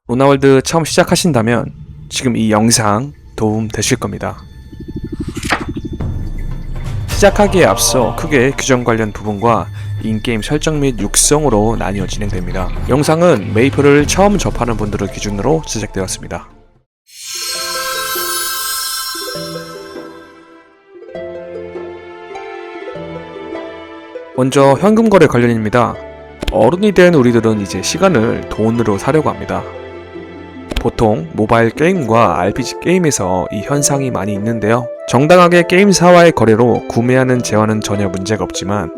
로나월드 처음 시작하신다면 지금 이 영상 도움 되실 겁니다. 시작하기에 앞서 크게 규정 관련 부분과 인게임 설정 및 육성으로 나뉘어 진행됩니다. 영상은 메이플을 처음 접하는 분들을 기준으로 제작되었습니다. 먼저 현금 거래 관련입니다. 어른이 된 우리들은 이제 시간을 돈으로 사려고 합니다. 보통 모바일 게임과 RPG 게임에서 이 현상이 많이 있는데요. 정당하게 게임사와의 거래로 구매하는 재화는 전혀 문제가 없지만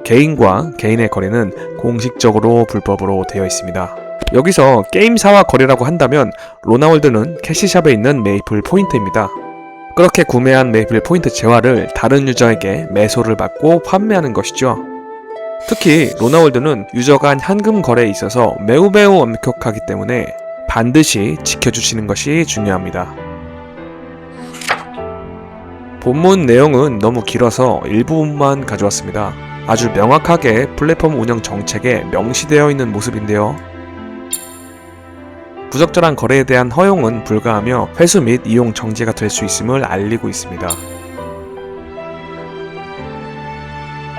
개인과 개인의 거래는 공식적으로 불법으로 되어 있습니다. 여기서 게임사와 거래라고 한다면 로나월드는 캐시샵에 있는 메이플 포인트입니다. 그렇게 구매한 메이플 포인트 재화를 다른 유저에게 매소를 받고 판매하는 것이죠. 특히 로나월드는 유저 간 현금 거래에 있어서 매우 엄격하기 때문에 반드시 지켜주시는 것이 중요합니다. 본문 내용은 너무 길어서 일부분만 가져왔습니다. 아주 명확하게 플랫폼 운영 정책에 명시되어 있는 모습인데요. 부적절한 거래에 대한 허용은 불가하며 회수 및 이용 정지가 될 수 있음을 알리고 있습니다.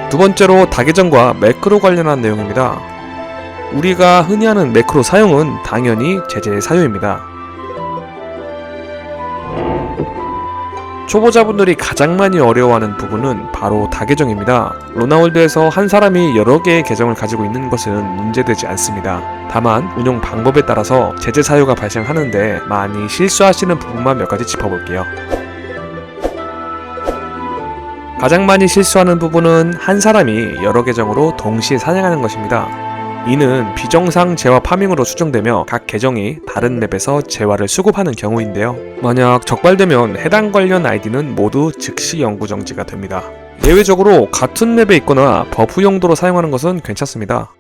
두 번째로 다계정과 매크로 관련한 내용입니다. 우리가 흔히 하는 매크로 사용은 당연히 제재 사유입니다. 초보자분들이 가장 많이 어려워하는 부분은 바로 다계정입니다. 로나월드에서 한 사람이 여러 개의 계정을 가지고 있는 것은 문제되지 않습니다. 다만 운용 방법에 따라서 제재 사유가 발생하는데 많이 실수하시는 부분만 몇 가지 짚어볼게요. 가장 많이 실수하는 부분은 한 사람이 여러 계정으로 동시에 사냥하는 것입니다. 이는 비정상 재화 파밍으로 추정되며 각 계정이 다른 맵에서 재화를 수급하는 경우인데요. 만약 적발되면 해당 관련 아이디는 모두 즉시 영구 정지가 됩니다. 예외적으로 같은 맵에 있거나 버프 용도로 사용하는 것은 괜찮습니다.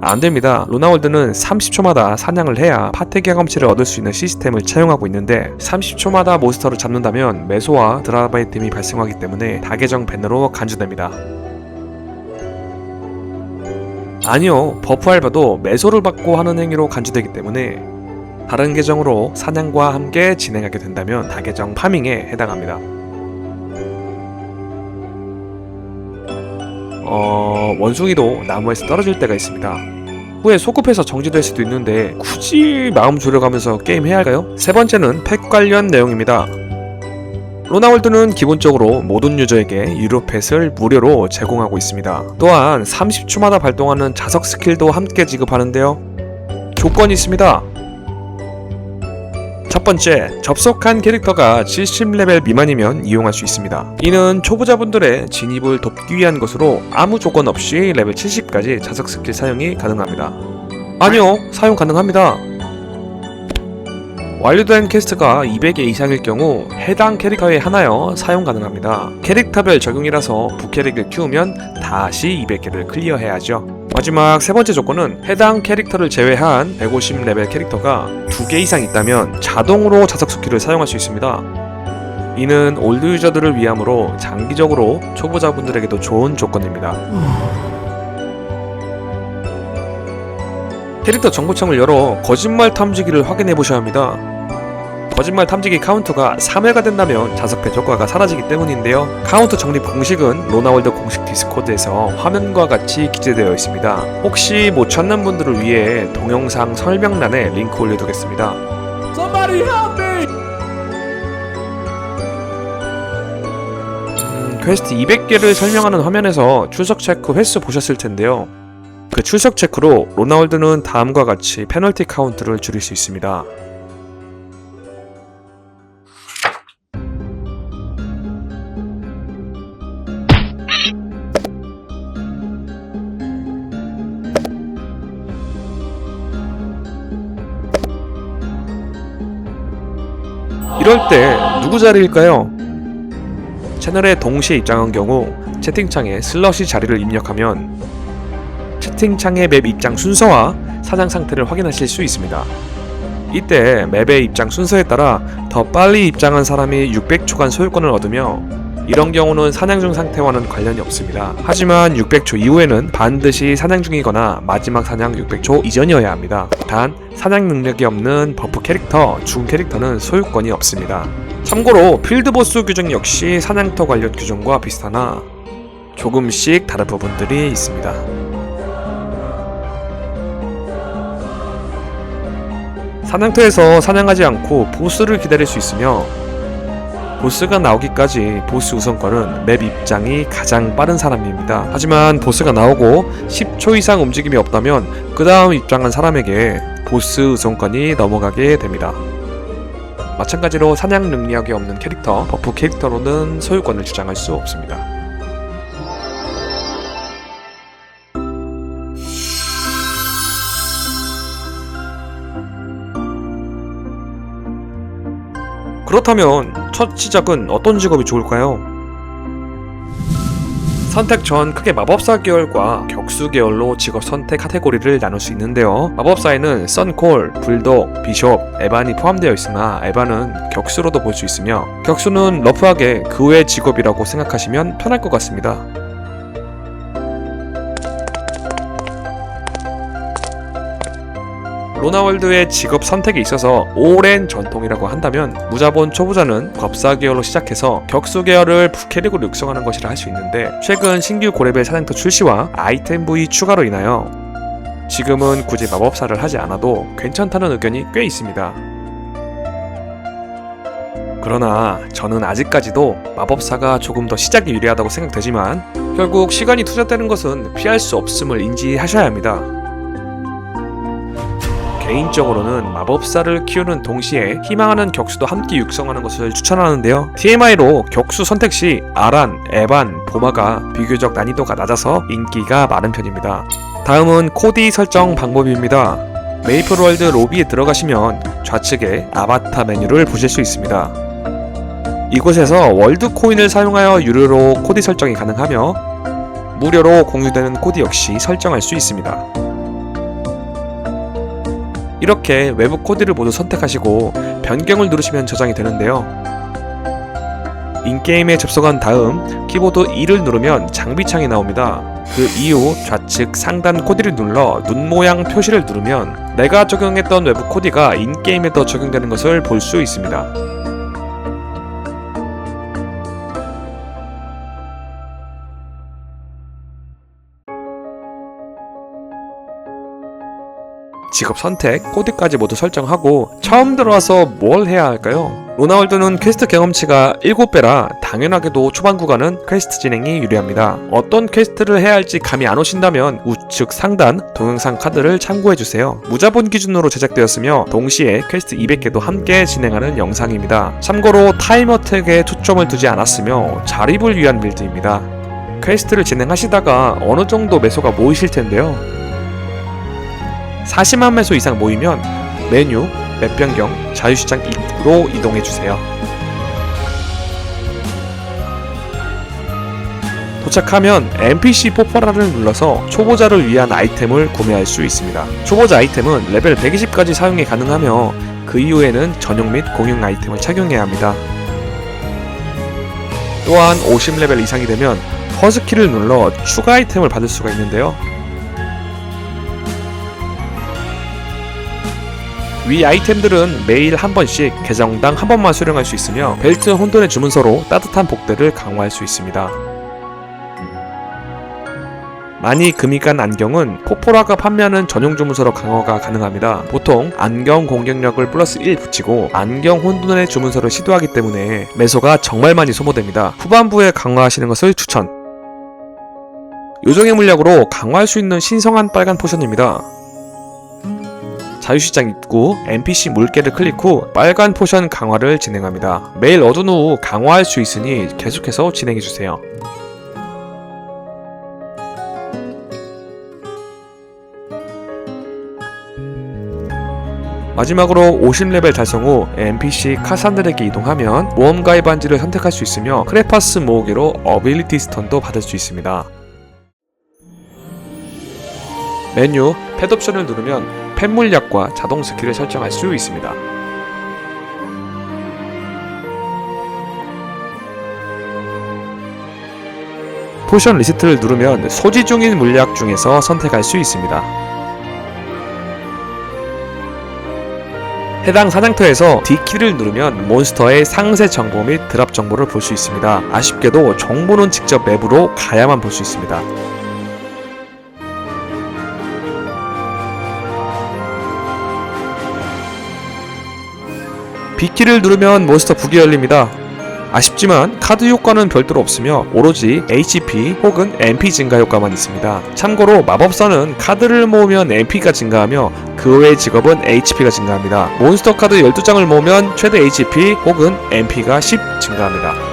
안됩니다. 로나월드는 30초마다 사냥을 해야 파괴 경험치를 얻을 수 있는 시스템을 차용하고 있는데 30초마다 몬스터를 잡는다면 매소와 드랍 아이템이 발생하기 때문에 다계정 밴으로 간주됩니다. 아니요, 버프 알바도 매소를 받고 하는 행위로 간주되기 때문에 다른 계정으로 사냥과 함께 진행하게 된다면 다계정 파밍에 해당합니다. 원숭이도 나무에서 떨어질 때가 있습니다. 후에 소급해서 정지될 수도 있는데 굳이 마음 졸여가면서 게임해야 할까요? 세 번째는 펫 관련 내용입니다. 로나월드는 기본적으로 모든 유저에게 유료 펫을 무료로 제공하고 있습니다. 또한 30초마다 발동하는 자석 스킬도 함께 지급하는데요. 조건이 있습니다. 첫 번째, 접속한 캐릭터가 70레벨 미만이면 이용할 수 있습니다. 이는 초보자분들의 진입을 돕기 위한 것으로 아무 조건 없이 레벨 70까지 자석 스킬 사용이 가능합니다. 아니요, 사용 가능합니다. 완료된 퀘스트가 200개 이상일 경우 해당 캐릭터에 하나여 사용 가능합니다. 캐릭터별 적용이라서 부캐릭을 키우면 다시 200개를 클리어해야죠. 마지막 세 번째 조건은 해당 캐릭터를 제외한 150레벨 캐릭터가 2개 이상 있다면 자동으로 자석 스킬을 사용할 수 있습니다. 이는 올드 유저들을 위함으로 장기적으로 초보자분들에게도 좋은 조건입니다. 캐릭터 정보창을 열어 거짓말 탐지기를 확인해 보셔야 합니다. 거짓말 탐지기 카운트가 3회가 된다면 자석패 효과가 사라지기 때문인데요. 카운트 적립 공식은 로나월드 공식 디스코드에서 화면과 같이 기재되어 있습니다. 혹시 못 찾는 분들을 위해 동영상 설명란에 링크 올려두겠습니다. Somebody help me! 퀘스트 200개를 설명하는 화면에서 출석 체크 횟수 보셨을 텐데요. 그 출석 체크로 로나월드는 다음과 같이 페널티 카운트를 줄일 수 있습니다. 이럴 때 누구 자리일까요? 채널에 동시에 입장한 경우 채팅창에 슬러시 자리를 입력하면 채팅창의 맵 입장 순서와 사냥 상태를 확인하실 수 있습니다. 이때 맵의 입장 순서에 따라 더 빨리 입장한 사람이 600초간 소유권을 얻으며 이런 경우는 사냥 중 상태와는 관련이 없습니다. 하지만 600초 이후에는 반드시 사냥 중이거나 마지막 사냥 600초 이전이어야 합니다. 단 사냥 능력이 없는 버프 캐릭터, 죽은 캐릭터는 소유권이 없습니다. 참고로 필드보스 규정 역시 사냥터 관련 규정과 비슷하나 조금씩 다른 부분들이 있습니다. 사냥터에서 사냥하지 않고 보스를 기다릴 수 있으며 보스가 나오기까지 보스 우선권은 맵 입장이 가장 빠른 사람입니다. 하지만 보스가 나오고 10초 이상 움직임이 없다면 그 다음 입장한 사람에게 보스 우선권이 넘어가게 됩니다. 마찬가지로 사냥 능력이 없는 캐릭터, 버프 캐릭터로는 소유권을 주장할 수 없습니다. 그렇다면 첫 시작은 어떤 직업이 좋을까요? 선택 전 크게 마법사 계열과 격수 계열로 직업 선택 카테고리를 나눌 수 있는데요. 마법사에는 썬콜, 불독, 비숍, 에반이 포함되어 있으나 에반은 격수로도 볼 수 있으며 격수는 러프하게 그 외의 직업이라고 생각하시면 편할 것 같습니다. 로나월드의 직업 선택에 있어서 오랜 전통이라고 한다면 무자본 초보자는 법사 계열로 시작해서 격수 계열을 부캐릭으로 육성하는 것이라 할 수 있는데 최근 신규 고레벨 사냥터 출시와 아이템 부위 추가로 인하여 지금은 굳이 마법사를 하지 않아도 괜찮다는 의견이 꽤 있습니다. 그러나 저는 아직까지도 마법사가 조금 더 시작이 유리하다고 생각되지만 결국 시간이 투자되는 것은 피할 수 없음을 인지하셔야 합니다. 개인적으로는 마법사를 키우는 동시에 희망하는 격수도 함께 육성하는 것을 추천하는데요. TMI로 격수 선택 시 아란, 에반, 보마가 비교적 난이도가 낮아서 인기가 많은 편입니다. 다음은 코디 설정 방법입니다. 메이플월드 로비에 들어가시면 좌측에 아바타 메뉴를 보실 수 있습니다. 이곳에서 월드 코인을 사용하여 유료로 코디 설정이 가능하며 무료로 공유되는 코디 역시 설정할 수 있습니다. 이렇게 외부 코디를 모두 선택하시고 변경을 누르시면 저장이 되는데요. 인게임에 접속한 다음 키보드 2를 누르면 장비창이 나옵니다. 그 이후 좌측 상단 코디를 눌러 눈 모양 표시를 누르면 내가 적용했던 외부 코디가 인게임에도 적용되는 것을 볼 수 있습니다. 직업 선택, 코디까지 모두 설정하고 처음 들어와서 뭘 해야 할까요? 로나월드는 퀘스트 경험치가 7배라 당연하게도 초반 구간은 퀘스트 진행이 유리합니다. 어떤 퀘스트를 해야 할지 감이 안 오신다면 우측 상단 동영상 카드를 참고해주세요. 무자본 기준으로 제작되었으며 동시에 퀘스트 200개도 함께 진행하는 영상입니다. 참고로 타임 어택에 초점을 두지 않았으며 자립을 위한 빌드입니다. 퀘스트를 진행하시다가 어느 정도 매소가 모이실 텐데요. 40만 매소 이상 모이면 메뉴, 맵 변경, 자유시장 입구로 이동해주세요. 도착하면 NPC 포퍼라를 눌러서 초보자를 위한 아이템을 구매할 수 있습니다. 초보자 아이템은 레벨 120까지 사용이 가능하며 그 이후에는 전용 및 공용 아이템을 착용해야 합니다. 또한 50레벨 이상이 되면 허스키를 눌러 추가 아이템을 받을 수가 있는데요. 위 아이템들은 매일 한 번씩 계정당 한 번만 수령할 수 있으며 벨트 혼돈의 주문서로 따뜻한 복대를 강화할 수 있습니다. 많이 금이 간 안경은 포포라가 판매하는 전용 주문서로 강화가 가능합니다. 보통 안경 공격력을 플러스 1 붙이고 안경 혼돈의 주문서를 시도하기 때문에 매소가 정말 많이 소모됩니다. 후반부에 강화하시는 것을 추천. 요정의 물약으로 강화할 수 있는 신성한 빨간 포션입니다. 자유시장 입구 NPC 물개를 클릭 후 빨간 포션 강화를 진행합니다. 매일 얻은 후 강화할 수 있으니 계속해서 진행해주세요. 마지막으로 50레벨 달성 후 NPC 카산들에게 이동하면 모험가의 반지를 선택할 수 있으며 크레파스 모으기로 어빌리티 스턴도 받을 수 있습니다. 메뉴 펫 옵션을 누르면 펫 물약과 자동 스킬을 설정할 수 있습니다. 포션 리스트를 누르면 소지 중인 물약 중에서 선택할 수 있습니다. 해당 사냥터에서 D키를 누르면 몬스터의 상세 정보 및 드랍 정보를 볼 수 있습니다. 아쉽게도 정보는 직접 맵으로 가야만 볼 수 있습니다. B키를 누르면 몬스터 북이 열립니다. 아쉽지만 카드 효과는 별도로 없으며 오로지 HP 혹은 MP 증가 효과만 있습니다. 참고로 마법사는 카드를 모으면 MP가 증가하며 그 외의 직업은 HP가 증가합니다. 몬스터 카드 12장을 모으면 최대 HP 혹은 MP가 10 증가합니다.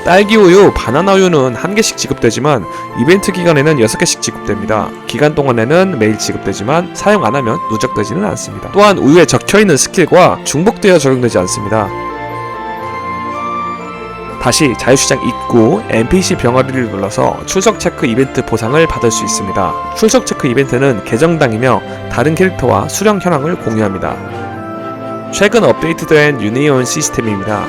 딸기우유, 바나나우유는 1개씩 지급되지만 이벤트 기간에는 6개씩 지급됩니다. 기간 동안에는 매일 지급되지만 사용 안하면 누적되지는 않습니다. 또한 우유에 적혀있는 스킬과 중복되어 적용되지 않습니다. 다시 자유시장 입구 NPC 병아리를 눌러서 출석 체크 이벤트 보상을 받을 수 있습니다. 출석 체크 이벤트는 계정당이며 다른 캐릭터와 수령 현황을 공유합니다. 최근 업데이트된 유니온 시스템입니다.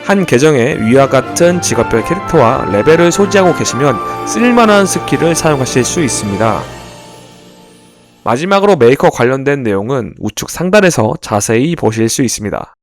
한 계정에 위와 같은 직업별 캐릭터와 레벨을 소지하고 계시면 쓸만한 스킬을 사용하실 수 있습니다. 마지막으로 메이커 관련된 내용은 우측 상단에서 자세히 보실 수 있습니다.